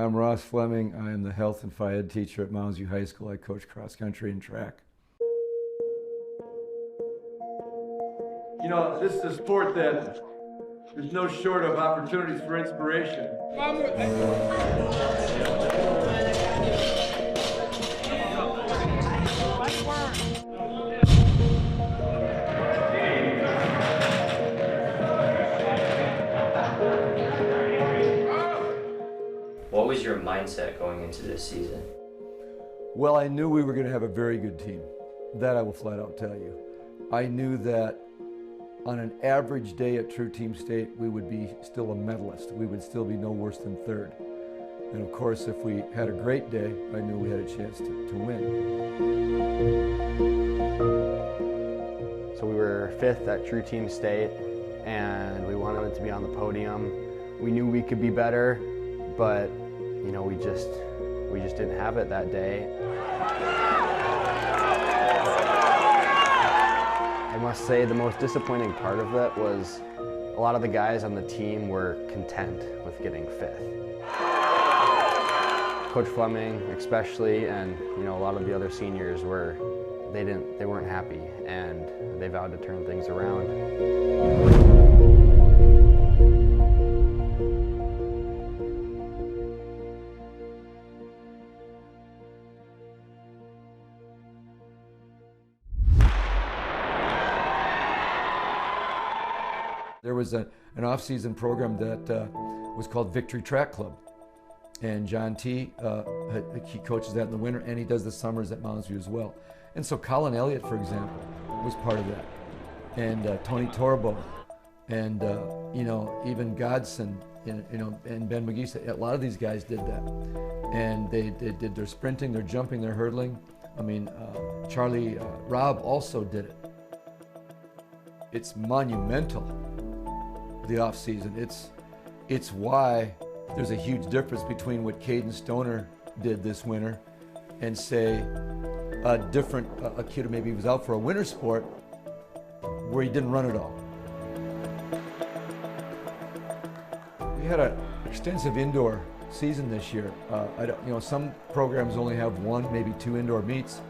I'm Ross Fleming. I am the health and phy ed teacher at Mounds View High School. I coach cross country and track. You know, this is a sport that there's no short of opportunities for inspiration. What was your mindset going into this season? Well, I knew we were going to have a very good team. That I will flat out tell you. I knew that on an average day at True Team State, we would be still a medalist. We would still be no worse than third. And of course, if we had a great day, I knew we had a chance to win. So we were fifth at True Team State, and we wanted to be on the podium. We knew we could be better, but you know, we just didn't have it that day. I must say the most disappointing part of it was a lot of the guys on the team were content with getting fifth. Coach Fleming especially, and you know, a lot of the other seniors they weren't happy, and they vowed to turn things around. There was an off-season program that was called Victory Track Club. And John T, he coaches that in the winter, and he does the summers at Mounds View as well. And so Colin Elliot, for example, was part of that. And Tony Torbo, and you know, even Godson, you know, and Ben McGee, a lot of these guys did that. And they did their sprinting, their jumping, their hurdling. I mean, Rob also did it. It's monumental, the off season. It's why there's a huge difference between what Cayden Stoner did this winter and say a kid who maybe was out for a winter sport where he didn't run at all. We had an extensive indoor season this year. You know, some programs only have one, maybe two indoor meets.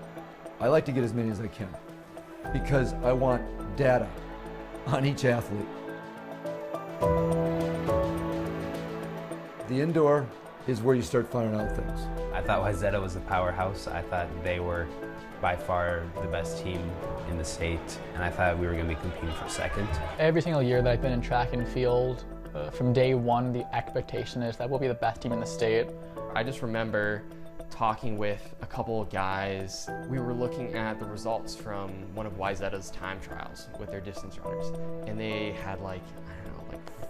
I like to get as many as I can because I want data on each athlete. The indoor is where you start finding out things. I thought Wayzata was a powerhouse. I thought they were by far the best team in the state, and I thought we were going to be competing for second. Every single year that I've been in track and field, from day one, the expectation is that we'll be the best team in the state. I just remember talking with a couple of guys. We were looking at the results from one of Wayzata's time trials with their distance runners, and they had like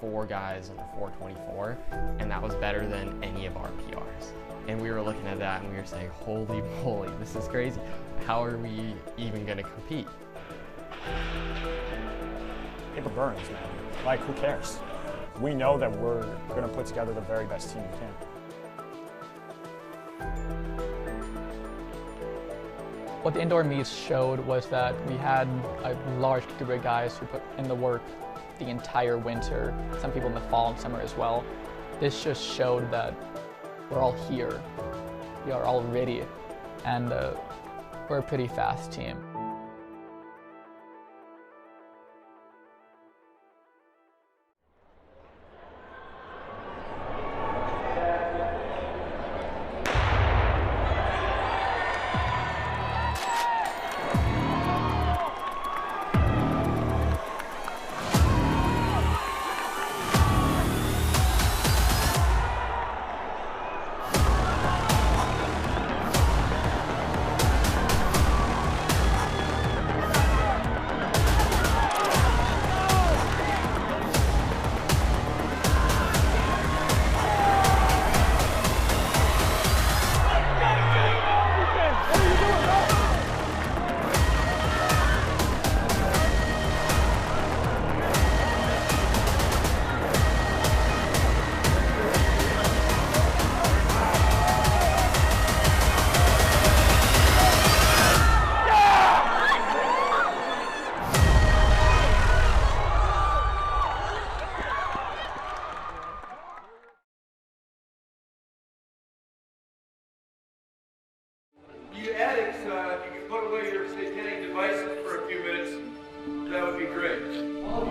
4 guys under 4:24, and that was better than any of our PRs. And we were looking at that and we were saying, holy moly, this is crazy. How are we even gonna compete? Paper burns, man. Like, who cares? We know that we're gonna put together the very best team we can. What the indoor meets showed was that we had a large group of guys who put in the work the entire winter, some people in the fall and summer as well. This just showed that we're all here, we are all ready, and we're a pretty fast team.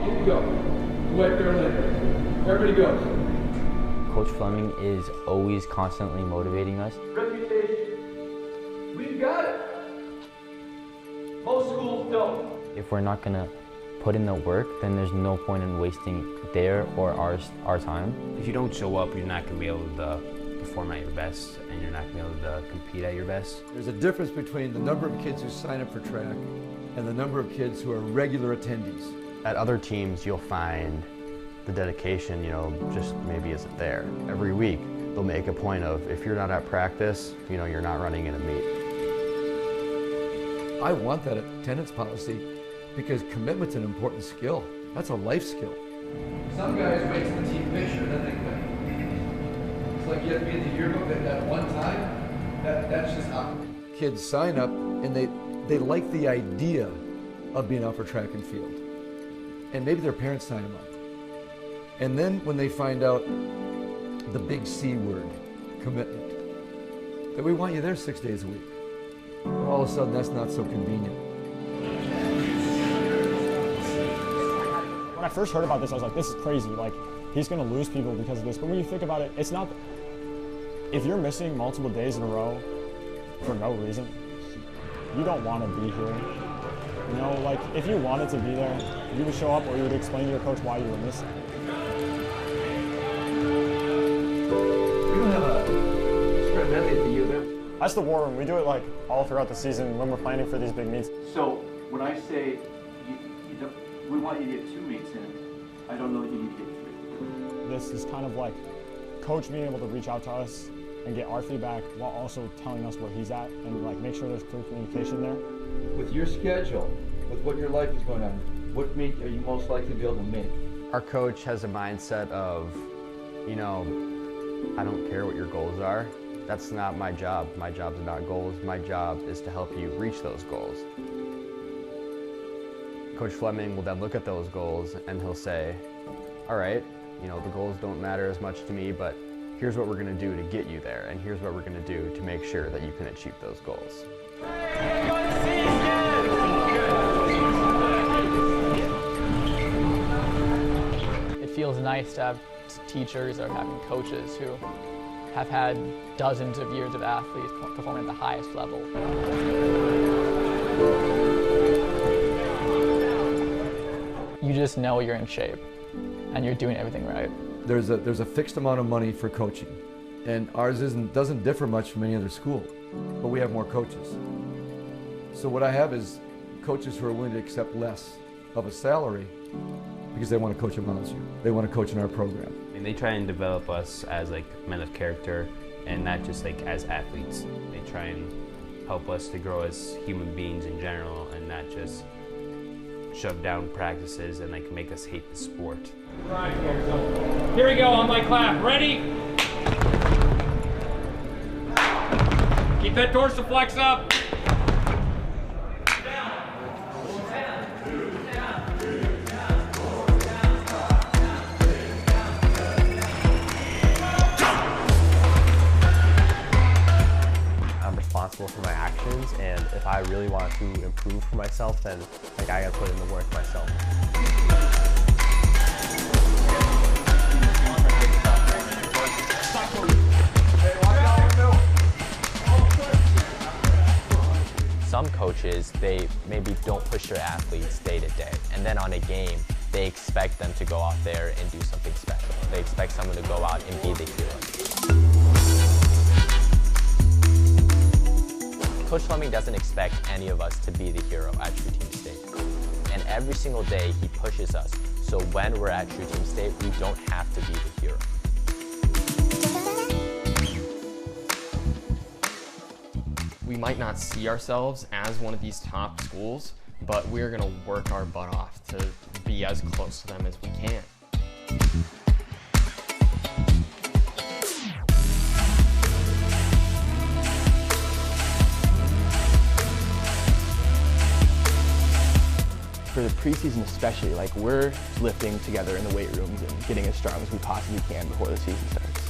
Here you go. Wet Berlin. Everybody goes. Coach Fleming is always constantly motivating us. Reputation. We've got it. Most schools don't. If we're not gonna put in the work, then there's no point in wasting their or our time. If you don't show up, you're not going to be able to perform at your best, and you're not going to be able to compete at your best. There's a difference between the number of kids who sign up for track and the number of kids who are regular attendees. At other teams, you'll find the dedication, just maybe isn't there. Every week, they'll make a point of, if you're not at practice, you're not running in a meet. I want that attendance policy because commitment's an important skill. That's a life skill. Some guys wait till the team picture and then they quit. It's like you have to be in the yearbook at that one time. That's just how kids sign up and they like the idea of being out for track and field. And maybe their parents sign them up. And then when they find out the big C word, commitment, that we want you there 6 days a week. All of a sudden, that's not so convenient. When I first heard about this, I was like, this is crazy. Like, he's going to lose people because of this. But when you think about it, it's not. If you're missing multiple days in a row for no reason, you don't want to be here. Like, if you wanted to be there, you would show up or you would explain to your coach why you were missing. We don't have a spread medley at the U of M. That's the war room. We do it like all throughout the season when we're planning for these big meets. So when I say we want you to get 2 meets in, I don't know that you need to get 3. This is kind of like coach being able to reach out to us and get our feedback while also telling us where he's at and like make sure there's clear communication there. With your schedule, with what your life is going on, what meet are you most likely to be able to make? Our coach has a mindset of, I don't care what your goals are. That's not my job. My job is not goals. My job is to help you reach those goals. Coach Fleming will then look at those goals and he'll say, all right, the goals don't matter as much to me, but here's what we're going to do to get you there, and here's what we're going to do to make sure that you can achieve those goals. It feels nice to have teachers or having coaches who have had dozens of years of athletes performing at the highest level. You just know you're in shape and you're doing everything right. There's a fixed amount of money for coaching, and ours doesn't differ much from any other school, but we have more coaches. So what I have is coaches who are willing to accept less of a salary because they want to coach at Mounds View. They want to coach in our program. They try and develop us as men of character and not just as athletes. They try and help us to grow as human beings in general and not just shove down practices and make us hate the sport. Right, here we go on my clap. Ready? Keep that dorsiflex up. Responsible for my actions, and if I really want to improve for myself, then I gotta put in the work myself. Some coaches, they maybe don't push their athletes day to day, and then on a game, they expect them to go out there and do something special. They expect someone to go out and be the hero. Coach Fleming doesn't expect any of us to be the hero at True Team State. And every single day he pushes us, so when we're at True Team State, we don't have to be the hero. We might not see ourselves as one of these top schools, but we're gonna work our butt off to be as close to them as we can. For the preseason especially, we're lifting together in the weight rooms and getting as strong as we possibly can before the season starts.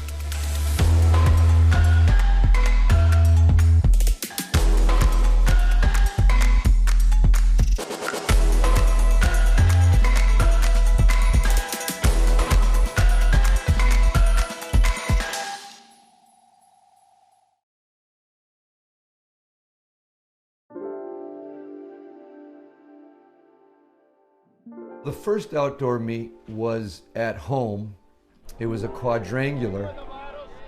The first outdoor meet was at home. It was a quadrangular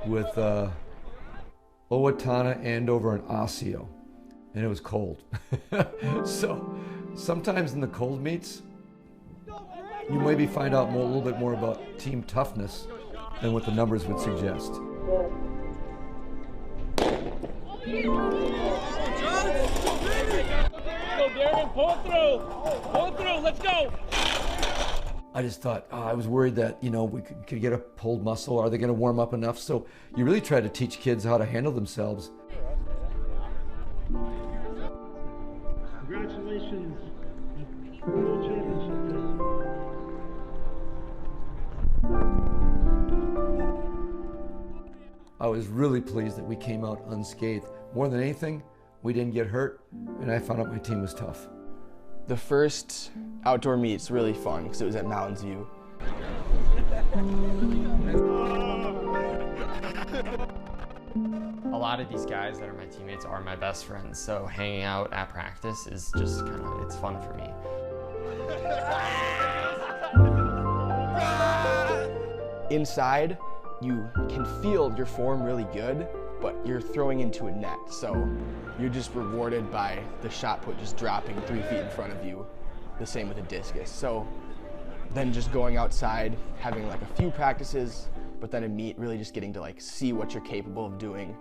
with Owatonna, Andover, and Osseo, and it was cold. So sometimes in the cold meets, you maybe find out a little bit more about team toughness than what the numbers would suggest. Pull through, let's go. I just thought, I was worried that, we could get a pulled muscle. Are they going to warm up enough? So you really try to teach kids how to handle themselves. Congratulations. I was really pleased that we came out unscathed. More than anything, we didn't get hurt, and I found out my team was tough. The first outdoor meet's really fun because it was at Mounds View. A lot of these guys that are my teammates are my best friends, so hanging out at practice is just it's fun for me. Inside, you can feel your form really good, but you're throwing into a net, so you're just rewarded by the shot put just dropping 3 feet in front of you. The same with a discus. So then just going outside, having like a few practices, but then a meet, really just getting to see what you're capable of doing.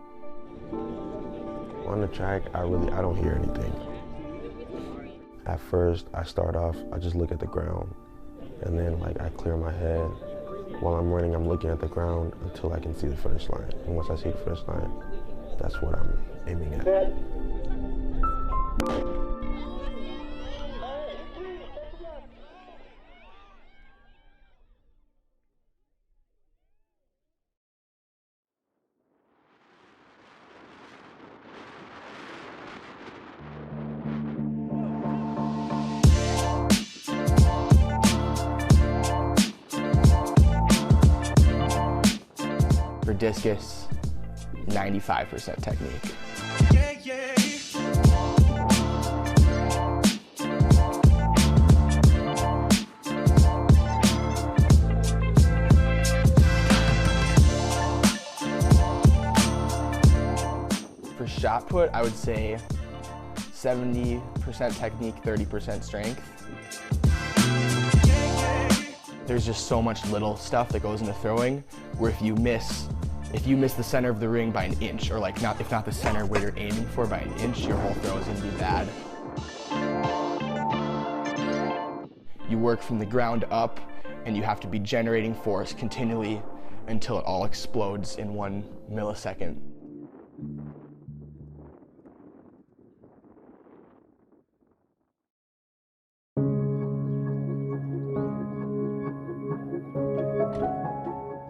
On the track, I don't hear anything. At first, I start off, I just look at the ground, and then I clear my head. While I'm running, I'm looking at the ground until I can see the finish line. And once I see the finish line, that's what I'm aiming at. For discus, 95% technique. For shot put, I would say 70% technique, 30% strength. There's just so much little stuff that goes into throwing, where if you miss the center of the ring by an inch, or if not the center where you're aiming for by an inch, your whole throw is gonna be bad. You work from the ground up, and you have to be generating force continually until it all explodes in 1 millisecond.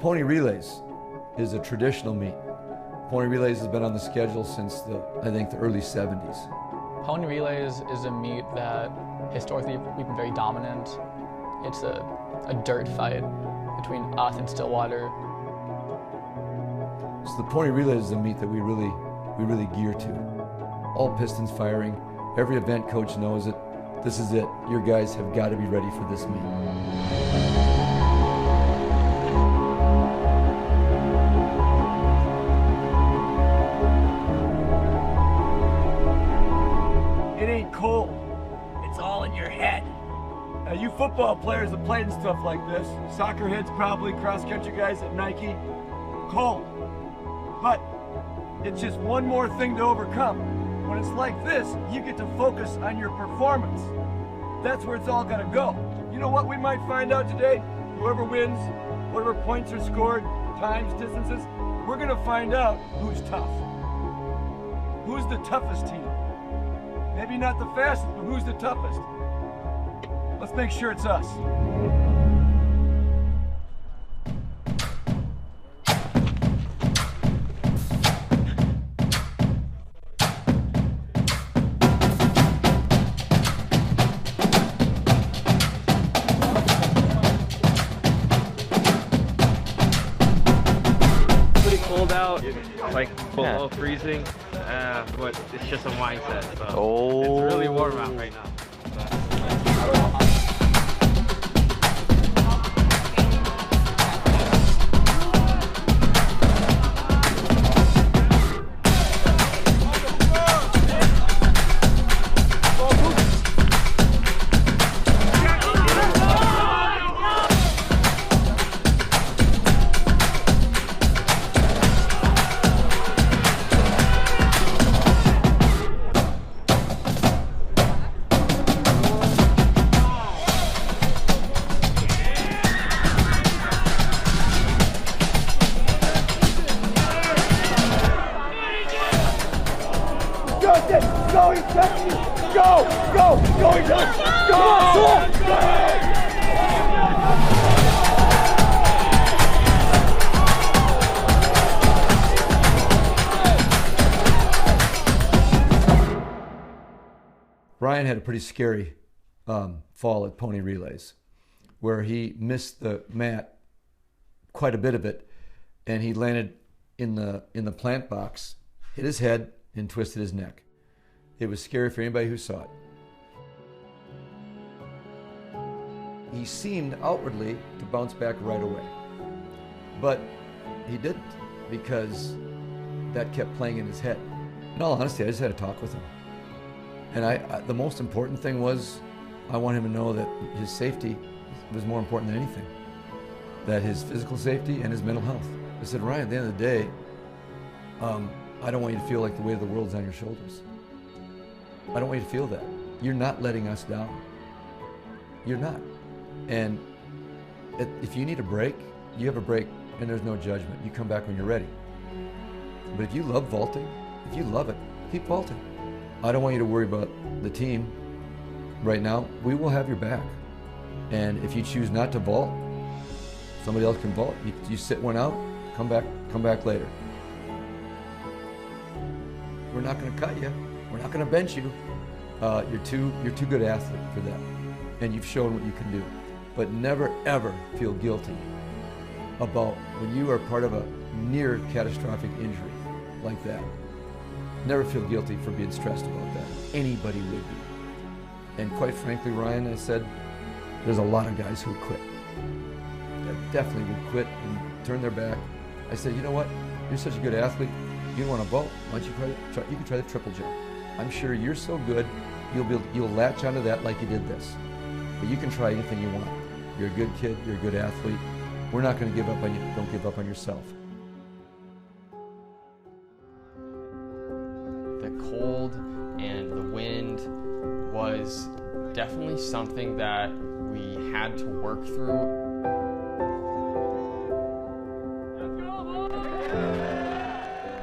Pony relays is a traditional meet. Pony relays has been on the schedule since I think the early 70s. Pony relays is a meet that historically we've been very dominant. It's a dirt fight between us and Stillwater. So the pony relays is a meet that we really gear to. All pistons firing. Every event coach knows it. This is it. Your guys have got to be ready for this meet. Cold. It's all in your head. Now, you football players have played in stuff like this. Soccer heads, probably cross-country guys at Nike. Cold. But it's just one more thing to overcome. When it's like this, you get to focus on your performance. That's where it's all gonna go. You know what we might find out today? Whoever wins, whatever points are scored, times, distances, we're gonna find out who's tough. Who's the toughest team? Maybe not the fastest, but who's the toughest? Let's make sure it's us. Pretty cold out, below freezing. But it's just a mindset, so it's really warm out right now. going, John! Go! Ryan had a pretty scary fall at pony relays, where he missed the mat, quite a bit of it, and he landed in the plant box, hit his head, and twisted his neck. It was scary for anybody who saw it. He seemed outwardly to bounce back right away, but he didn't, because that kept playing in his head. In all honesty, I just had to talk with him. And the most important thing was, I want him to know that his safety was more important than anything. That his physical safety and his mental health. I said, Ryan, at the end of the day, I don't want you to feel like the weight of the world's on your shoulders. I don't want you to feel that. You're not letting us down. You're not. And if you need a break, you have a break, and there's no judgment. You come back when you're ready. But if you love vaulting, if you love it, keep vaulting. I don't want you to worry about the team right now. We will have your back. And if you choose not to vault, somebody else can vault. You sit one out, come back later. We're not going to cut you. We're not going to bench you. You're too good athlete for that. And you've shown what you can do. But never, ever feel guilty about when you are part of a near catastrophic injury like that. Never feel guilty for being stressed about that. Anybody would be. And quite frankly, Ryan, I said, there's a lot of guys who would quit. That definitely would quit and turn their back. I said, you know what? You're such a good athlete. You don't want to vault. Why don't you you can try the triple jump. I'm sure you're so good, you'll latch onto that like you did this. But you can try anything you want. You're a good kid. You're a good athlete. We're not going to give up on you. Don't give up on yourself. The cold and the wind was definitely something that we had to work through.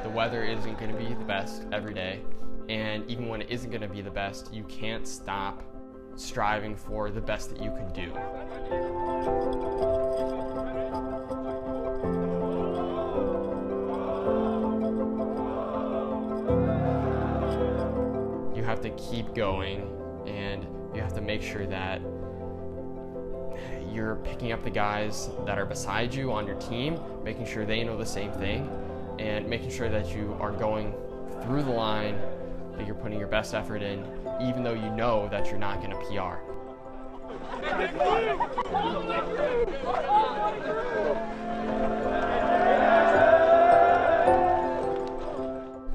The weather isn't going to be the best every day, and even when it isn't going to be the best, you can't stop striving for the best that you can do. You have to keep going, and you have to make sure that you're picking up the guys that are beside you on your team, making sure they know the same thing, and making sure that you are going through the line, that you're putting your best effort in, even though you know that you're not going to PR.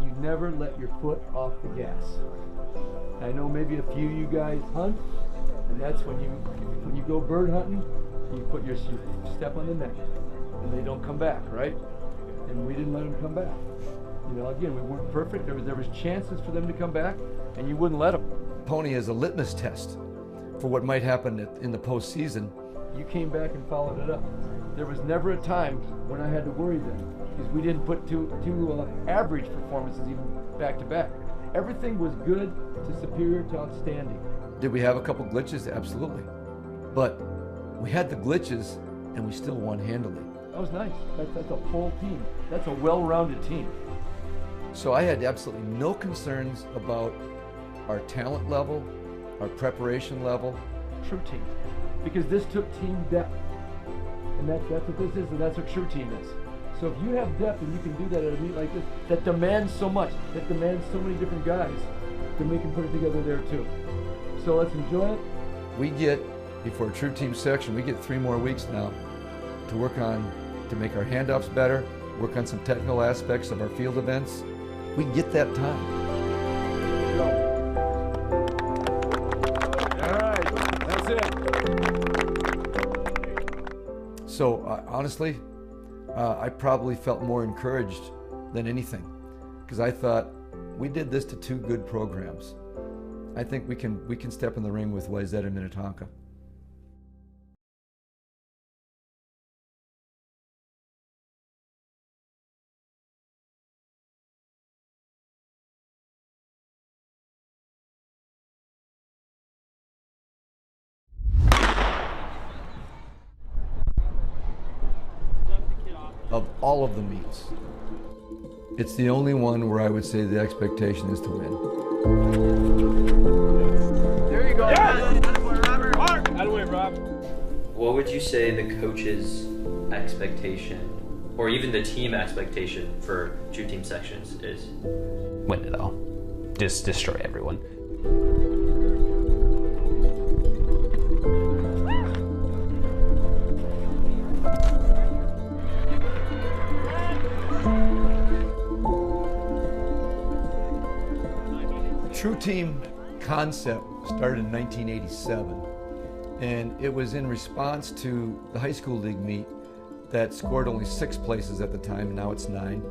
You never let your foot off the gas. I know maybe a few of you guys hunt, and that's when you go bird hunting, you step on the neck, and they don't come back, right? And we didn't let them come back. You know, again, we weren't perfect. There was chances for them to come back, and you wouldn't let them. Pony is a litmus test for what might happen in the postseason. You came back and followed it up. There was never a time when I had to worry then, because we didn't put two average performances even back to back. Everything was good to superior to outstanding. Did we have a couple glitches? Absolutely. But we had the glitches, and we still won handily. That was nice. That's a full team. That's a well-rounded team. So I had absolutely no concerns about our talent level, our preparation level. True team. Because this took team depth. And that's what this is, and that's what true team is. So if you have depth and you can do that at a meet like this, that demands so much, that demands so many different guys, then we can put it together there too. So let's enjoy it. We get, before a true team section, we get 3 more weeks now to work on, to make our handoffs better, work on some technical aspects of our field events. We get that time. All right, that's it. So honestly, I probably felt more encouraged than anything, because I thought we did this to 2 good programs. I think we can step in the ring with Wayzata and Minnetonka. of all of the meets. It's the only one where I would say the expectation is to win. There you go. Yes! Attaboy, Robert. Mark. Attaboy, Rob. What would you say the coach's expectation, or even the team expectation for True Team sections is? Win it all. Just destroy everyone. True Team concept started in 1987, and it was in response to the high school league meet that scored only 6 places at the time, and now it's 9.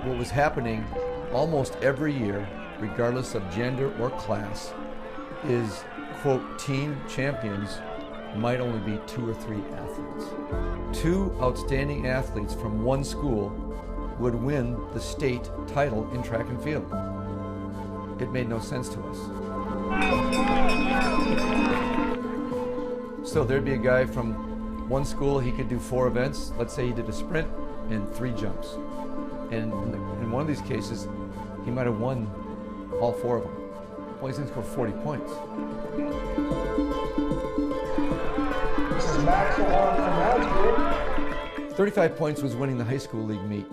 What was happening almost every year, regardless of gender or class, is, quote, team champions might only be 2 or 3 athletes. 2 outstanding athletes from one school would win the state title in track and field. It made no sense to us. So there'd be a guy from one school, he could do 4 events. Let's say he did a sprint and 3 jumps. And in one of these cases, he might have won all 4 of them. Well, he's going to score 40 points. This is Max Owen from Mounds View. 35 points was winning the high school league meet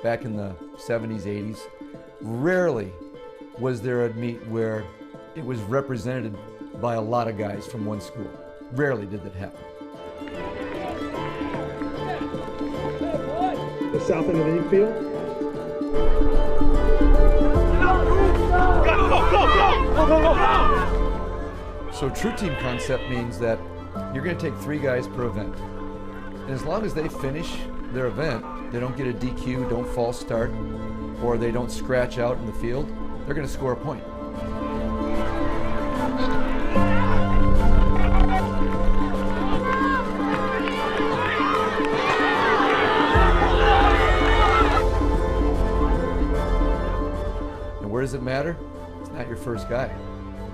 back in the 70s, 80s. Rarely was there a meet where it was represented by a lot of guys from one school. Rarely did that happen. The south end of the infield. So True Team concept means that you're going to take 3 guys per event. And as long as they finish their event, they don't get a DQ, don't false start, or they don't scratch out in the field, they're going to score a point. And where does it matter? It's not your first guy.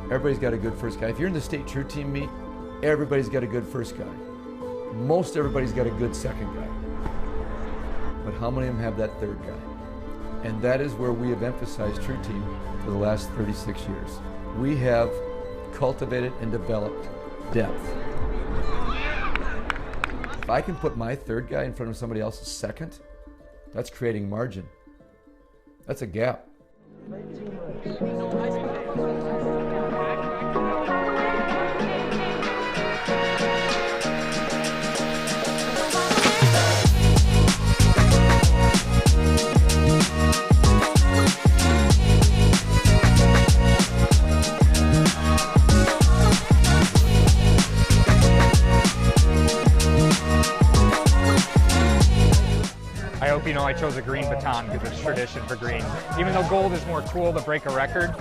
Everybody's got a good first guy. If you're in the state True Team meet, everybody's got a good first guy. Most everybody's got a good second guy. But how many of them have that third guy? And that is where we have emphasized True Team for the last 36 years. We have cultivated and developed depth. If I can put my third guy in front of somebody else's second, that's creating margin. That's a gap. I hope you know I chose a green baton because it's tradition for green. Even though gold is more cool to break a record.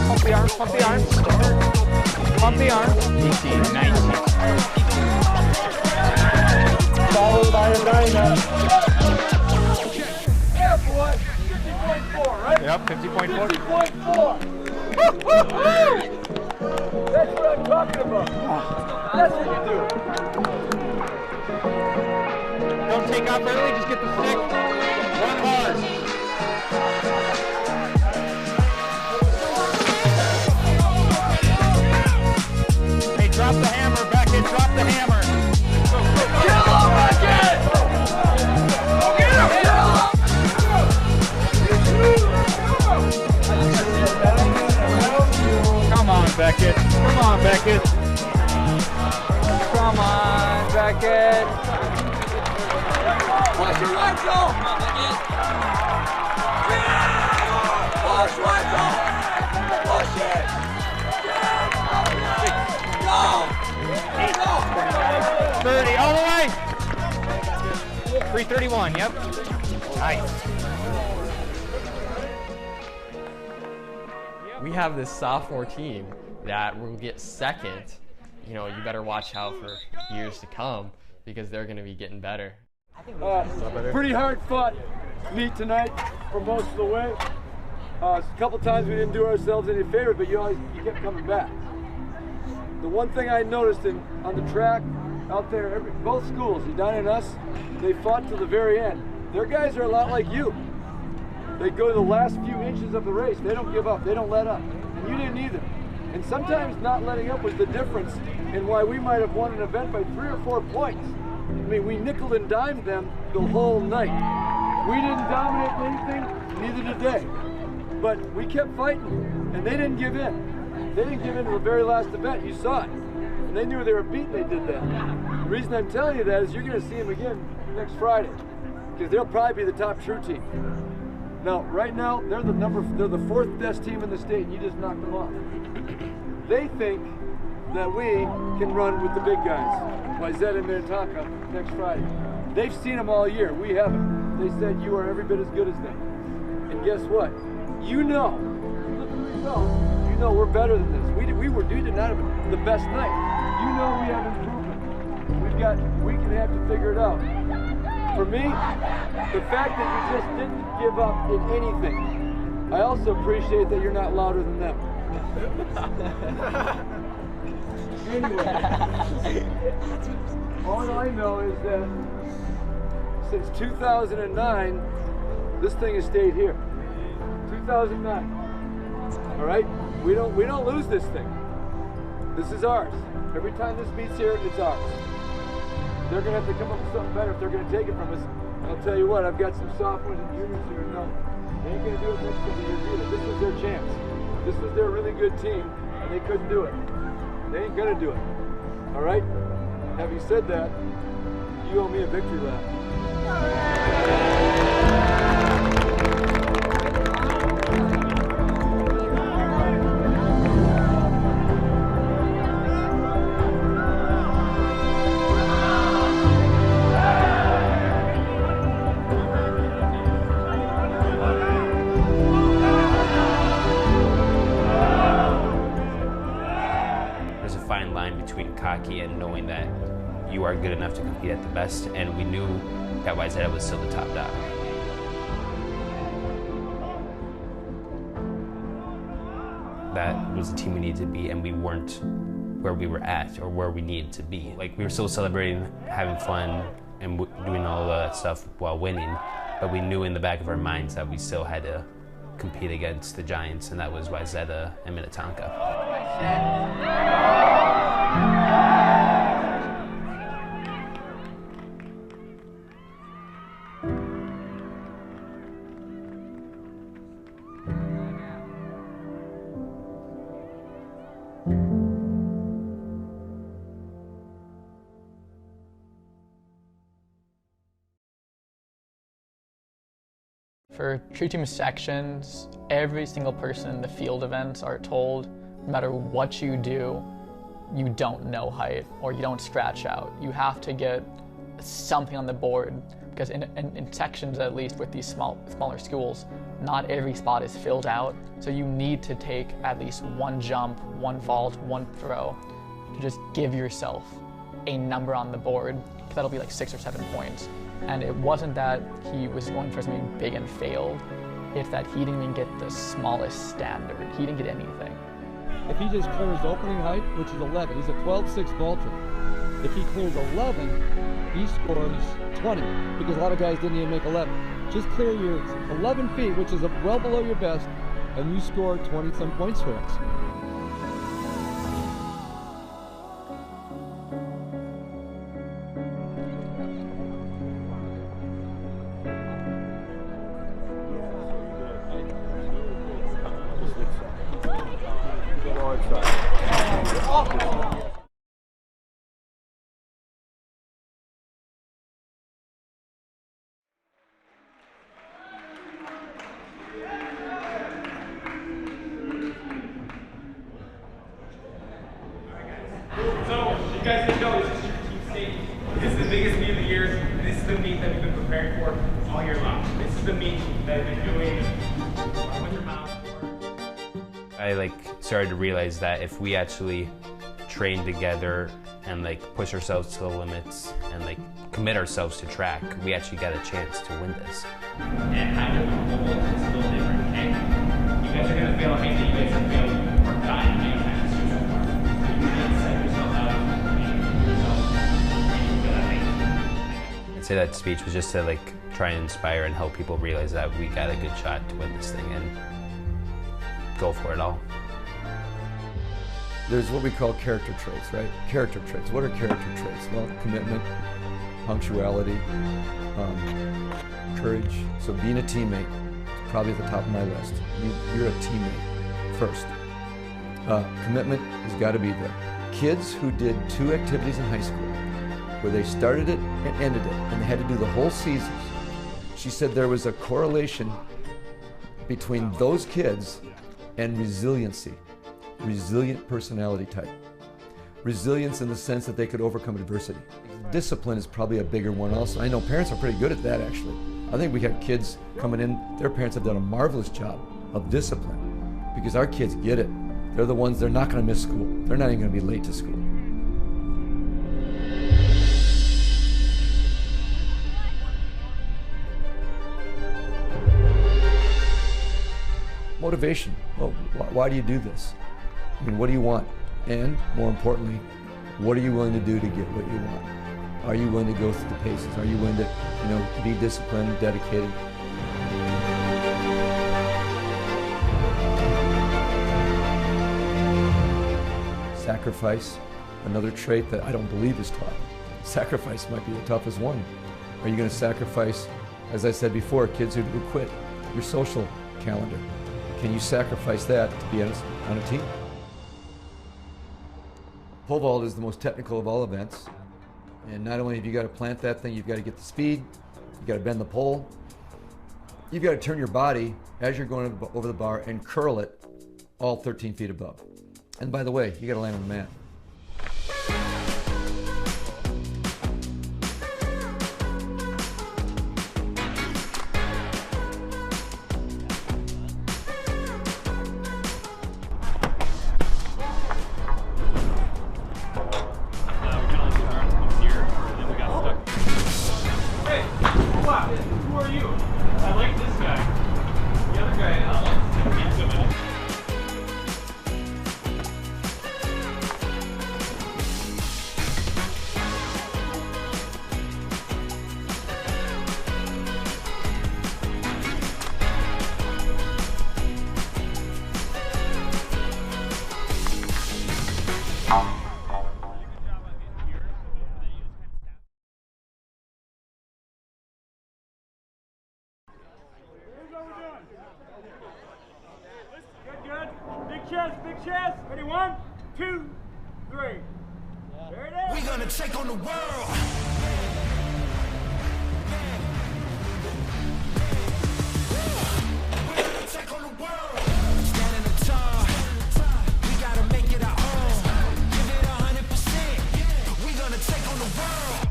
Pump the arms, pump the arms. Pump the arms. 18, 19. Followed by a 9. Yeah, boy. 50.4, right? Yep, 50.4. 50.4. That's what I'm talking about. That's what you do. Don't take off early, just get the stick. Run hard. Hey, drop the hammer, Beckett, drop the hammer. Kill him, Beckett! Go get him, kill him! Come on, Beckett. Come on, Beckett. Come on, Beckett. Push your legs off! Push legs off! Push it! Go! Go! 30, all the way. 331, yep. Nice. We have this sophomore team that will get second. You know, you better watch out for years to come because they're going to be getting better. Pretty hard fought meet tonight for most of the way. A couple times we didn't do ourselves any favor, but you kept coming back. The one thing I noticed on the track out there, both schools, Edina and us, they fought to the very end. Their guys are a lot like you. They go to the last few inches of the race. They don't give up. They don't let up. And you didn't either. And sometimes not letting up was the difference in why we might have won an event by 3 or 4 points. I mean, we nickel and dimed them the whole night. We didn't dominate anything, neither did they. But we kept fighting, and they didn't give in. They didn't give in to the very last event. You saw it. And they knew they were beaten, they did that. The reason I'm telling you that is you're going to see them again next Friday, because they'll probably be the top true team. Now, right now, they're the 4th best team in the state, and you just knocked them off. They think that we can run with the big guys, Wayzata and Minnetonka, next Friday. They've seen them all year. We haven't. They said you are every bit as good as them. And guess what? You know, look at the results, you know we're better than this. We did not have the best night. You know we have improvement. We can have to figure it out. For me, the fact that you just didn't give up in anything, I also appreciate that you're not louder than them. Anyway, all I know is that since 2009, this thing has stayed here. 2009. All right? We don't lose this thing. This is ours. Every time this meets here, it's ours. They're going to have to come up with something better if they're going to take it from us. And I'll tell you what, I've got some sophomores and juniors here. No, they ain't going to do it next couple years either. This was their chance. This was their really good team, and they couldn't do it. They ain't going to do it. All right? Having said that, you owe me a victory lap. And knowing that you are good enough to compete at the best, and we knew that Wayzata was still the top dog. That was the team we needed to be, and we weren't where we were at or where we needed to be. Like, we were still celebrating, having fun, and doing all of that stuff while winning, but we knew in the back of our minds that we still had to compete against the giants, and that was Wayzata and Minnetonka. For true team sections, every single person in the field events are told, no matter what you do, you don't know height or you don't scratch out. You have to get something on the board, because in sections, at least with these smaller schools, not every spot is filled out. So you need to take at least one jump, one vault, one throw to just give yourself a number on the board, because that'll be like 6 or 7 points. And it wasn't that he was going for something big and failed, it's that he didn't even get the smallest standard. He didn't get anything. If he just clears opening height, which is 11, he's a 12.6 vaulter. If he clears 11, he scores 20, because a lot of guys didn't even make 11. Just clear your 11 feet, which is well below your best, and you score 20-some points for us. I started to realize that if we actually trained together and like push ourselves to the limits and like commit ourselves to track, we actually got a chance to win this. And kind of the whole is still different. Hey, you guys are gonna fail. I mean, you guys have failed or died many times so far. You can set yourself out and yourself for that thing. I'd say that speech was just to like try and inspire and help people realize that we got a good shot to win this thing and go for it all. There's what we call character traits, right? Character traits. What are character traits? Well, commitment, punctuality, courage. So being a teammate is probably at the top of my list. You're a teammate first. Commitment has got to be there. Kids who did 2 activities in high school, where they started it and ended it, and they had to do the whole season, she said there was a correlation between those kids and resiliency. Resilient personality type. Resilience in the sense that they could overcome adversity. Discipline is probably a bigger one also. I know parents are pretty good at that actually. I think we have kids coming in, their parents have done a marvelous job of discipline because our kids get it. They're the ones, they're not going to miss school. They're not even going to be late to school. Motivation. Well, why do you do this? I mean, what do you want? And more importantly, what are you willing to do to get what you want? Are you willing to go through the paces? Are you willing to, be disciplined, dedicated? Sacrifice, another trait that I don't believe is taught. Sacrifice might be the toughest one. Are you going to sacrifice, as I said before, kids who quit your social calendar? Can you sacrifice that to be on a team? Pole vault is the most technical of all events. And not only have you got to plant that thing, you've got to get the speed, you've got to bend the pole, you've got to turn your body as you're going over the bar and curl it all 13 feet above. And by the way, you got to land on the mat. Big chest. Ready? 1, 2, 3. There it is. We're gonna take on the world. We're gonna take on the world. Standing up tall. We gotta make it our own. Give it 100%. We're gonna take on the world.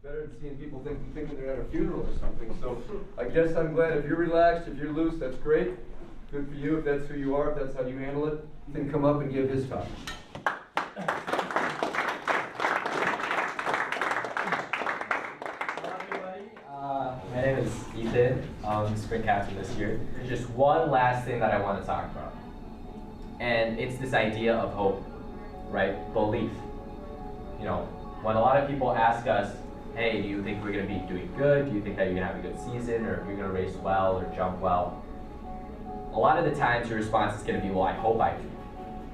Better than seeing people thinking they're at a funeral or something. So I guess I'm glad if you're relaxed, if you're loose, that's great. Good for you if that's who you are, if that's how you handle it. Then come up and give his talk. Hello everybody. My name is Ethan. I'm sprint captain this year. There's just one last thing that I want to talk about. And it's this idea of hope, right? Belief. When a lot of people ask us, hey, do you think we're going to be doing good? Do you think that you're going to have a good season, or you're going to race well or jump well? A lot of the times your response is going to be, well, I hope I do.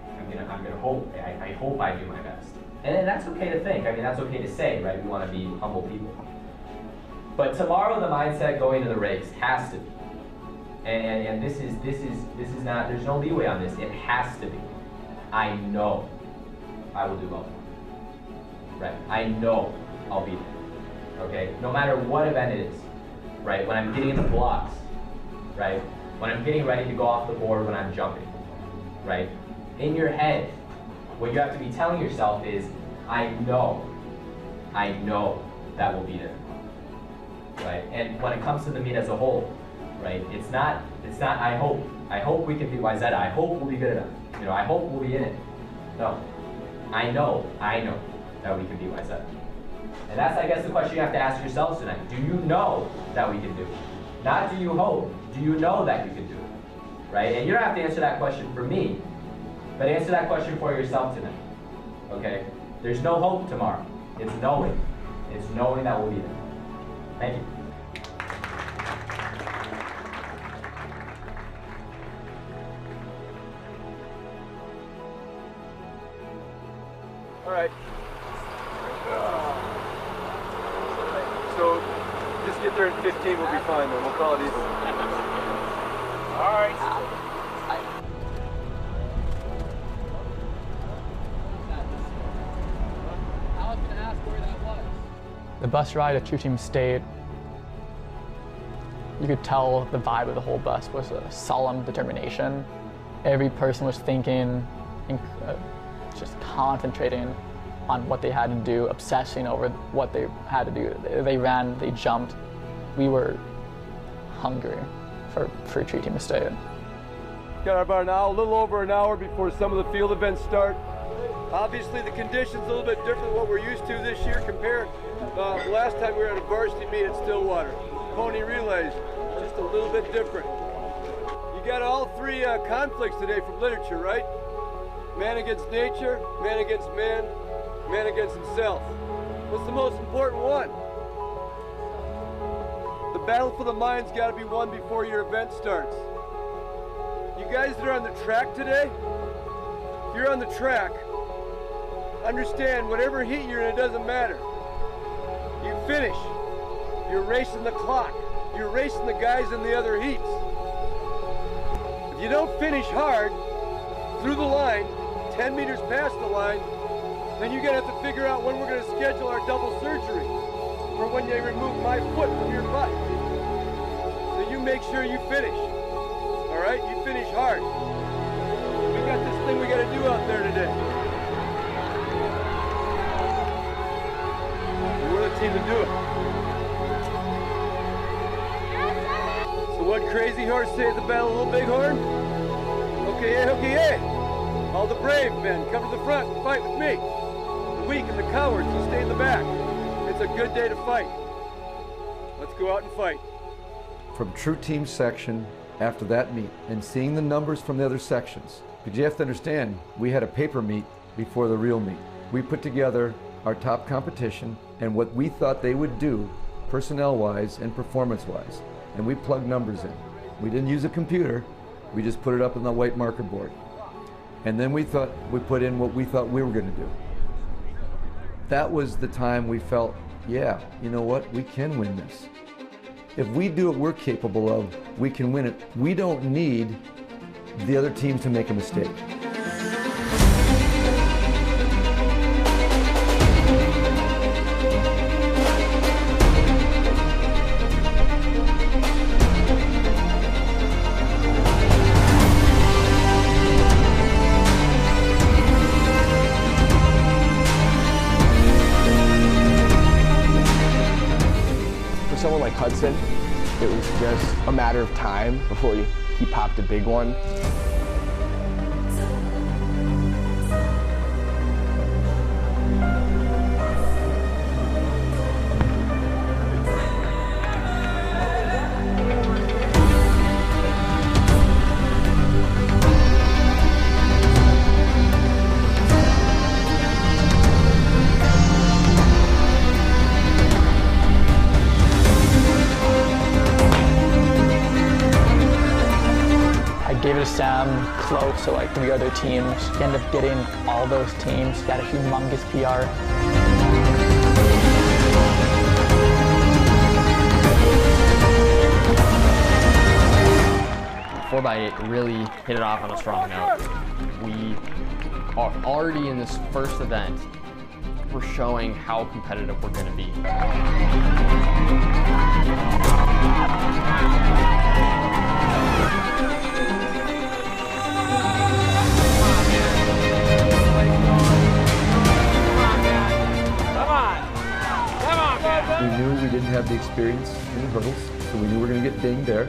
I'm going to hope. I hope I do my best. And that's okay to think. I mean, that's okay to say, right? We want to be humble people. But tomorrow the mindset going to the race has to be. And this is not, there's no leeway on this. It has to be. I know I will do well. Right? I know I'll be there. Okay? No matter what event it is, right? When I'm getting in the blocks, right? When I'm getting ready to go off the board when I'm jumping, right? In your head, What you have to be telling yourself is, I know that we'll be there, right? And when it comes to the meet as a whole, right, it's not I hope we can beat Wayzata, I hope we'll be good enough, you know, I hope we'll be in it. No, I know that we can beat Wayzata. And that's, I guess, the question you have to ask yourselves tonight. Do you know that we can do it? Not do you hope, do you know that you can do it, right? And you don't have to answer that question for me, but answer that question for yourself tonight, okay? There's no hope tomorrow. It's knowing that we'll be there. Thank you. All right. So just get there in 15, we'll be fine then. We'll call it even. All right. The bus ride at True Team State, you could tell the vibe of the whole bus was a solemn determination. Every person was thinking, just concentrating on what they had to do, obsessing over what they had to do. They ran, they jumped. We were hungry for True Team State. Got about a little over an hour before some of the field events start. Obviously the conditions a little bit different than what we're used to this year compared last time we were at a varsity meet at Stillwater. Pony relays, just a little bit different. You got all three conflicts today from literature, right? Man against nature, man against man, man against himself. What's the most important one? The battle for the mind's got to be won before your event starts. You guys that are on the track today, if you're on the track, understand whatever heat you're in, it doesn't matter. You finish. You're racing the clock. You're racing the guys in the other heats. If you don't finish hard through the line, 10 meters past the line, then you're gonna have to figure out when we're gonna schedule our double surgery for when they remove my foot from your butt. So you make sure you finish. All right, you finish hard. We got this thing we gotta do out there today. We're the team to do it. So what Crazy Horse say at the Battle of Little Bighorn? Okay. All the brave men come to the front and fight with me. The weak and the cowards, you stay in the back. It's a good day to fight. Let's go out and fight. From True Team section after that meet and seeing the numbers from the other sections, because you have to understand, we had a paper meet before the real meet. We put together our top competition and what we thought they would do personnel-wise and performance-wise. And we plugged numbers in. We didn't use a computer, we just put it up on the white marker board. And then we put in what we thought we were gonna do. That was the time we felt, yeah, you know what, we can win this. If we do what we're capable of, we can win it. We don't need the other teams to make a mistake. Someone like Hudson, it was just a matter of time before he popped a big one. Gave it to Sam, close to like 3 other teams. He ended up getting all those teams. He had a humongous PR. The 4x8 really hit it off on a strong note. We are already in this first event. We're showing how competitive we're going to be. We knew we didn't have the experience in the hurdles, so we knew we were going to get dinged there.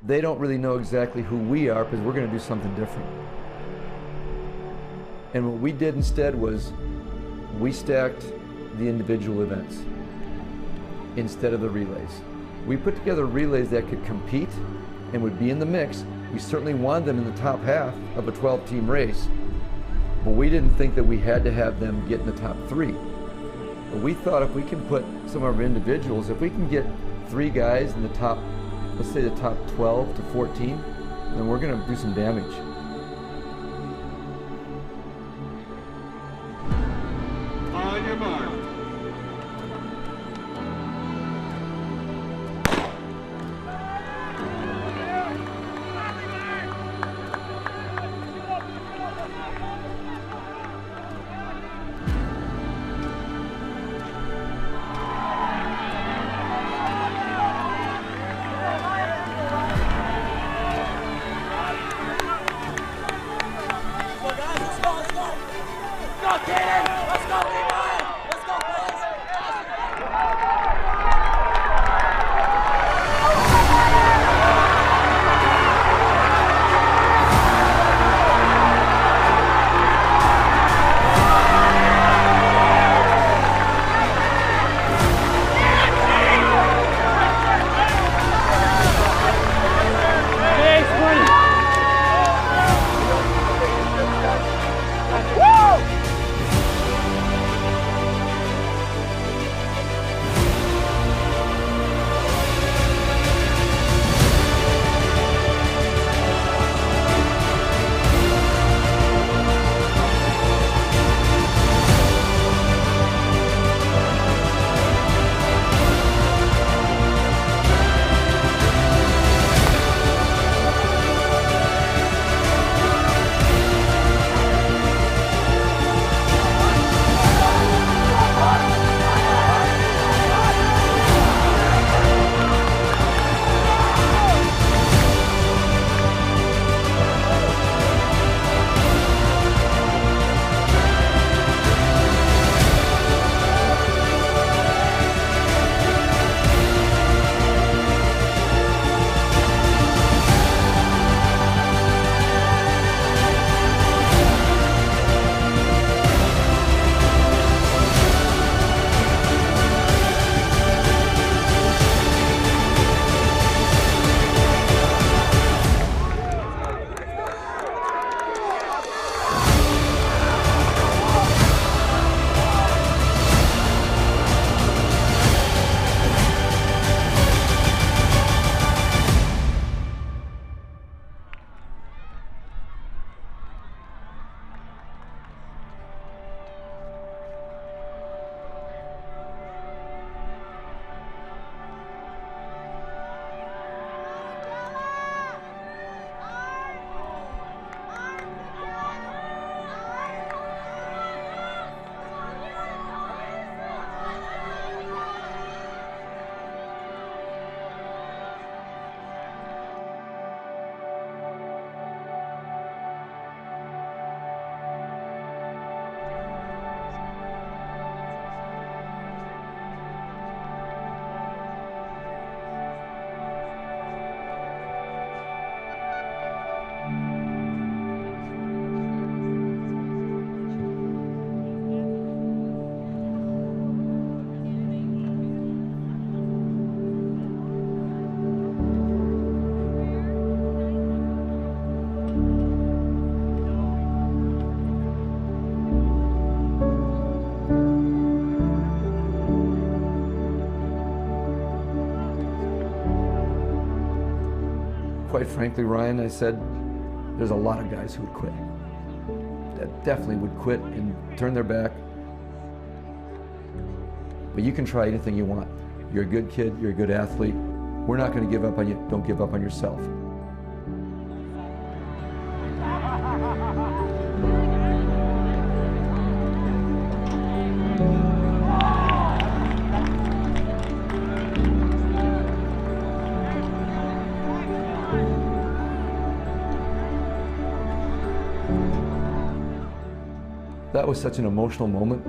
They don't really know exactly who we are because we're going to do something different. And what we did instead was we stacked the individual events instead of the relays. We put together relays that could compete and would be in the mix. We certainly wanted them in the top half of a 12-team race, but we didn't think that we had to have them get in the top 3. But we thought if we can put some of our individuals, if we can get 3 guys in the top, let's say the top 12 to 14, then we're going to do some damage. On your mark. quite frankly, Ryan, I said, there's a lot of guys who would quit. That definitely would quit and turn their back. But you can try anything you want. You're a good kid, you're a good athlete. We're not going to give up on you. Don't give up on yourself. That was such an emotional moment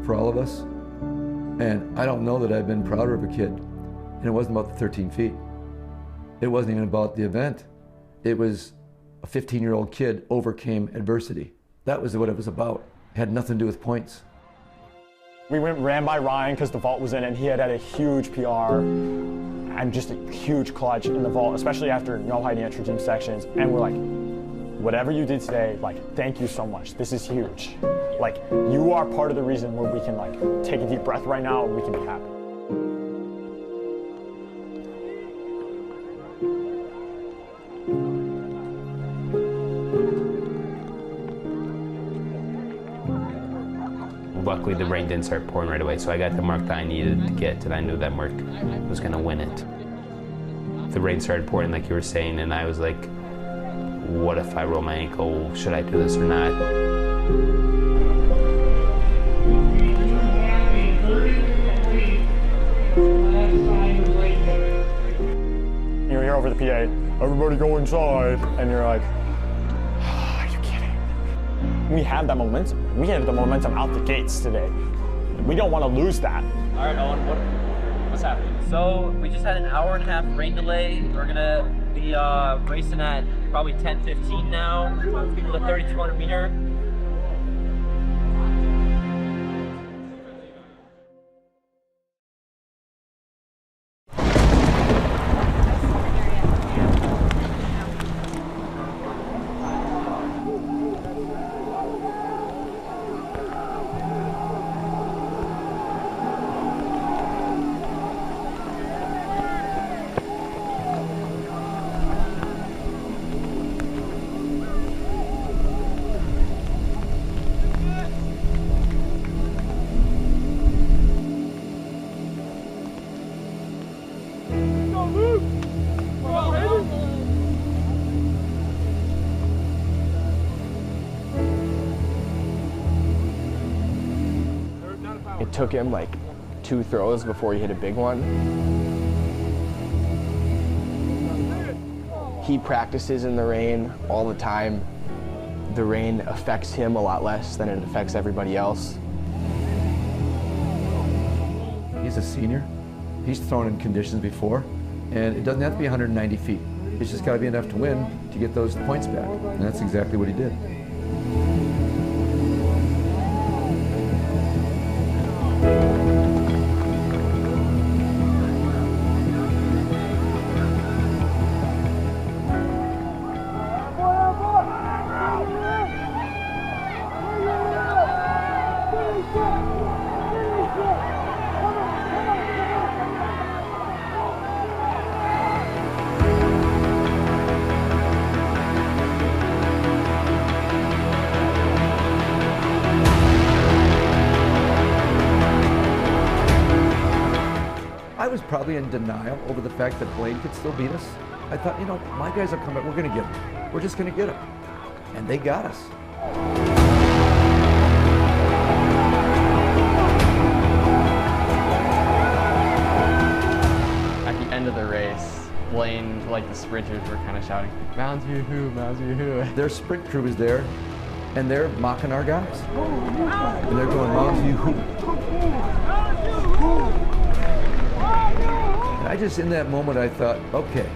for all of us. And I don't know that I've been prouder of a kid. And it wasn't about the 13 feet. It wasn't even about the event. It was a 15-year-old kid overcame adversity. That was what it was about. It had nothing to do with points. We ran by Ryan because the vault was in and he had a huge PR and just a huge clutch in the vault, especially after no hiding entry team sections. And we're like, whatever you did today, like, thank you so much. This is huge. Like, you are part of the reason where we can, like, take a deep breath right now and we can be happy. Luckily, the rain didn't start pouring right away, so I got the mark that I needed to get, and I knew that mark was going to win it. The rain started pouring, like you were saying, and I was like, what if I roll my ankle? Should I do this or not? You hear over the PA, everybody go inside, and you're like, are you kidding? We have that momentum. We have the momentum out the gates today. We don't want to lose that. All right, Owen, what's happening? So we just had an hour-and-a-half rain delay. We're gonna be racing at probably 10:15 now. People at 3,200 meter. It took him like 2 throws before he hit a big one. He practices in the rain all the time. The rain affects him a lot less than it affects everybody else. He's a senior. He's thrown in conditions before, and it doesn't have to be 190 feet. It's just got to be enough to win to get those points back, and that's exactly what he did. I was probably in denial over the fact that Blaine could still beat us. I thought, you know, my guys are coming, we're going to get them. We're just going to get them. And they got us. At the end of the race, Blaine, like the sprinters, were kind of shouting, Mounds View Hoo, Mounds View Hoo. Their sprint crew is there, and they're mocking our guys. And they're going, Mounds View Hoo. And I just, in that moment, I thought, okay,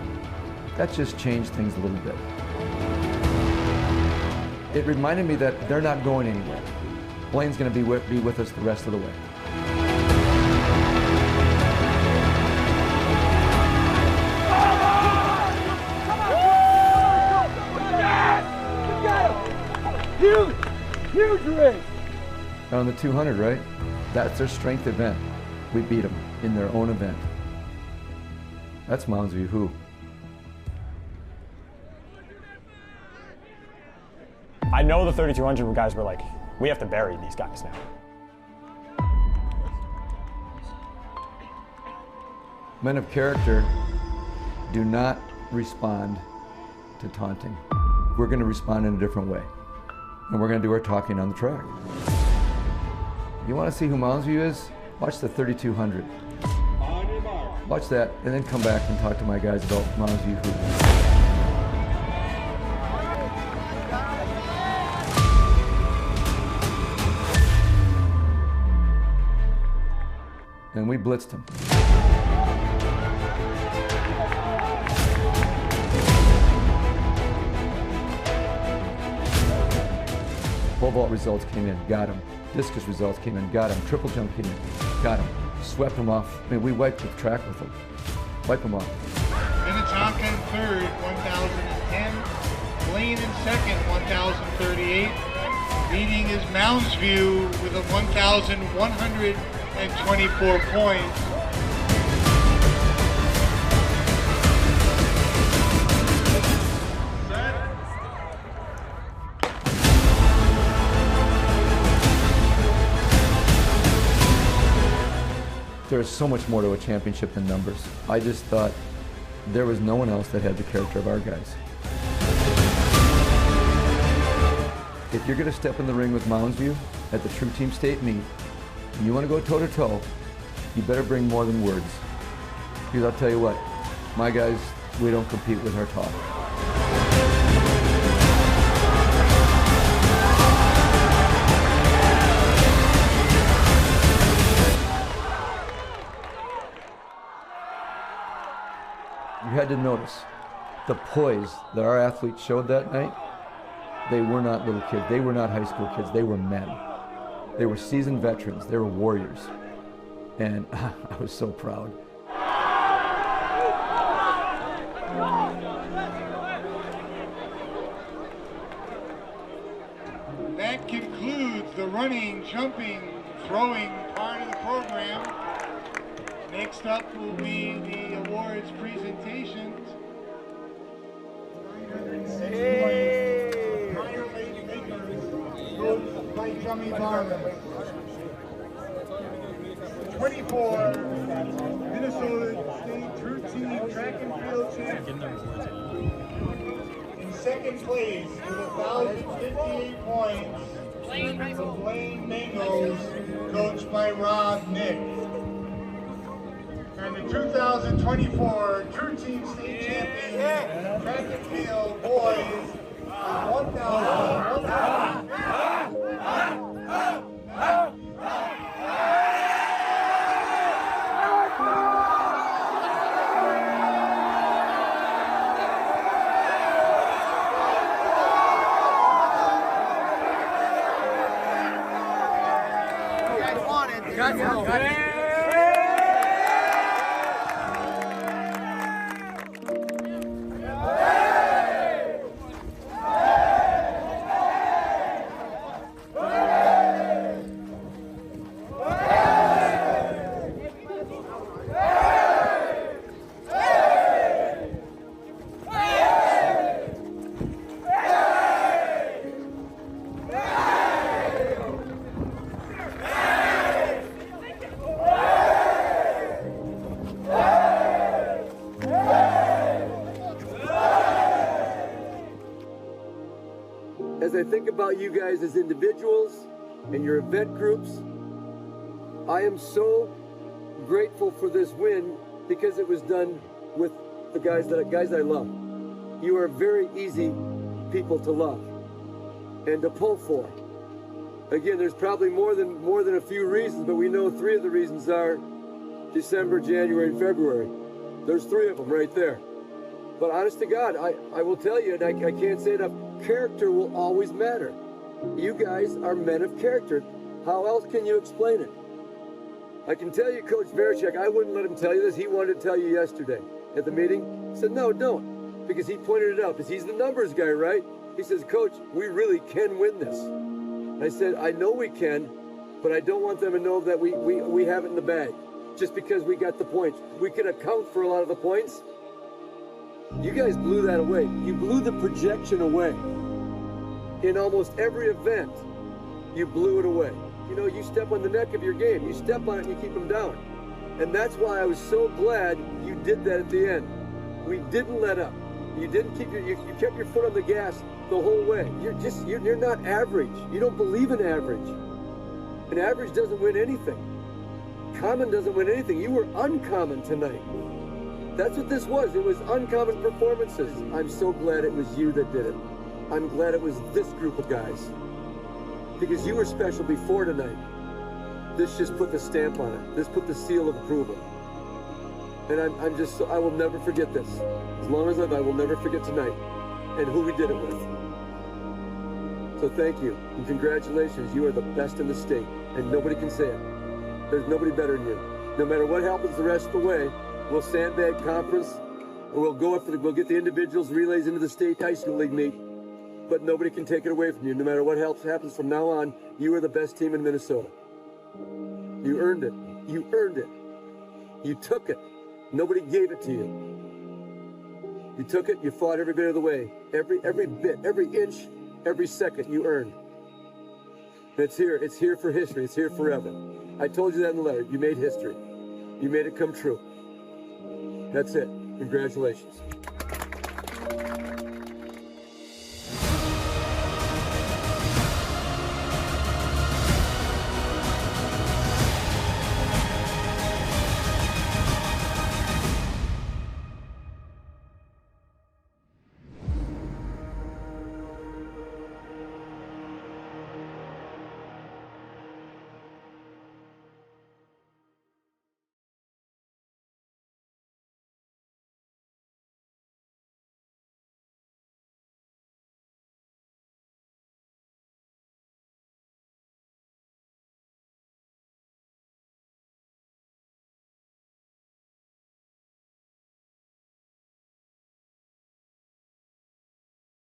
that just changed things a little bit. It reminded me that they're not going anywhere. Blaine's going to be with us the rest of the way. Huge race! On the 200, right? That's their strength event. We beat them in their own event. That's Mounds View Hoo. know the 3,200 guys were like, we have to bury these guys now. Men of character do not respond to taunting. We're going to respond in a different way. And we're going to do our talking on the track. You want to see who Mounds View is? Watch the 3,200. Watch that, and then come back and talk to my guys about Mounds View Hoops. And we blitzed him. 12-vault results came in, got him. Discus results came in, got him. Triple jump came in, got him. Swept him off. I mean, we wiped the track with him. Wipe him off. Minnetonka in third, 1,010. Blaine in second, 1,038. Leading is Mounds View with a 1,124 points. There's so much more to a championship than numbers. I just thought there was no one else that had the character of our guys. If you're going to step in the ring with Mounds View at the True Team State meet, and you want to go toe-to-toe, you better bring more than words. Because I'll tell you what, my guys, we don't compete with our talk. You had to notice the poise that our athletes showed that night. They were not little kids. They were not high school kids. They were men. They were seasoned veterans. They were warriors. And I was so proud. That concludes the running, jumping, throwing part of the program. Next up will be the awards presentations. Prior late makers goes by Jummy Barber. 24, Minnesota State True Team Track and Field Champion. In second place with 1,058 points, the Blaine Mangos, coached by Rob Nick. And the 2024 True Team State Champion Track and Field Boys, 1,000. As I think about you guys as individuals and your event groups, I am so grateful for this win because it was done with the guys I love. You are very easy people to love and to pull for. Again, there's probably more than a few reasons, but we know three of the reasons are December, January, and February. There's three of them right there. But honest to God, I will tell you, and I can't say enough, character will always matter. You guys are men of character. How else can you explain it? I can tell you, Coach Varichak, I wouldn't let him tell you this. He wanted to tell you yesterday at the meeting. He said, no, don't, because he pointed it out, because he's the numbers guy, right? He says, Coach, we really can win this. I said, I know we can, but I don't want them to know that we have it in the bag just because we got the points. We can account for a lot of the points. You guys blew that away. You blew the projection away. in almost every event, you blew it away. You know, you step on the neck of your game. You step on it and you keep them down. And that's why I was so glad you did that at the end. We didn't let up. You didn't keep you kept your foot on the gas the whole way. You're not average. You don't believe in average. And average doesn't win anything. Common doesn't win anything. You were uncommon tonight. That's what this was. It was uncommon performances. I'm so glad it was you that did it. I'm glad it was this group of guys. Because you were special before tonight. This just put the stamp on it. This put the seal of approval. And I'm just so, I will never forget this. As long as I live, I will never forget tonight and who we did it with. So thank you and congratulations. You are the best in the state and nobody can say it. There's nobody better than you. No matter what happens the rest of the way, we'll sandbag conference or we'll get the individuals relays into the state high school league meet. But nobody can take it away from you. No matter what happens from now on, you are the best team in Minnesota. You earned it. You earned it. You took it. Nobody gave it to you. You took it, you fought every bit of the way. Every bit, every inch, every second you earned. And it's here for history, it's here forever. I told you that in the letter, you made history. You made it come true. That's it, congratulations.